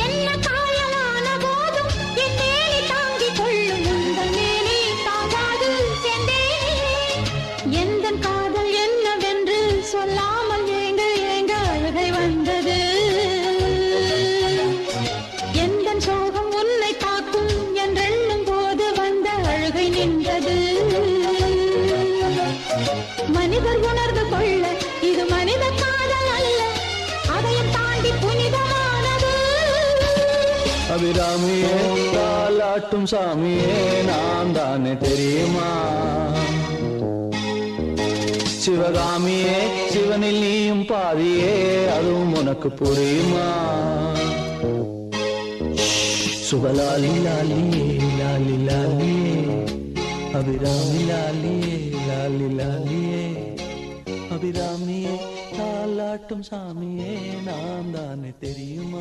என்ன காயலான போதும் என் மேனி தாங்கிக் கொள்ளும் உங்கள் மேனி தாங்காது சென்றேனே. எந்தன் காதல் என்னவென்று சொல்லாமல் ஏங்க ஏங்க அழுகை வந்தது. எந்தன் சோகம் உன்னை தாக்கும் என்றெண்ணும் போது வந்த அழுகை நின்றது. மனிதர் உணர்ந்து கொள்ள இது மனித காதல் அல்ல, அதையும் தாண்டி புனிதமானது. அபிராமியே தாலாட்டும் சாமியே நான் தானே தெரியுமா? சிவகாமியே சிவனில் நீயும் பாதியே அதுவும் உனக்கு புரியுமா? சுபலாலி லாலியே லாலி லாலியே அபிராமி லாலியே லாலி லாலியே அபிராமியே தாலாட்டும் சாமியே நான் தானே தெரியுமா?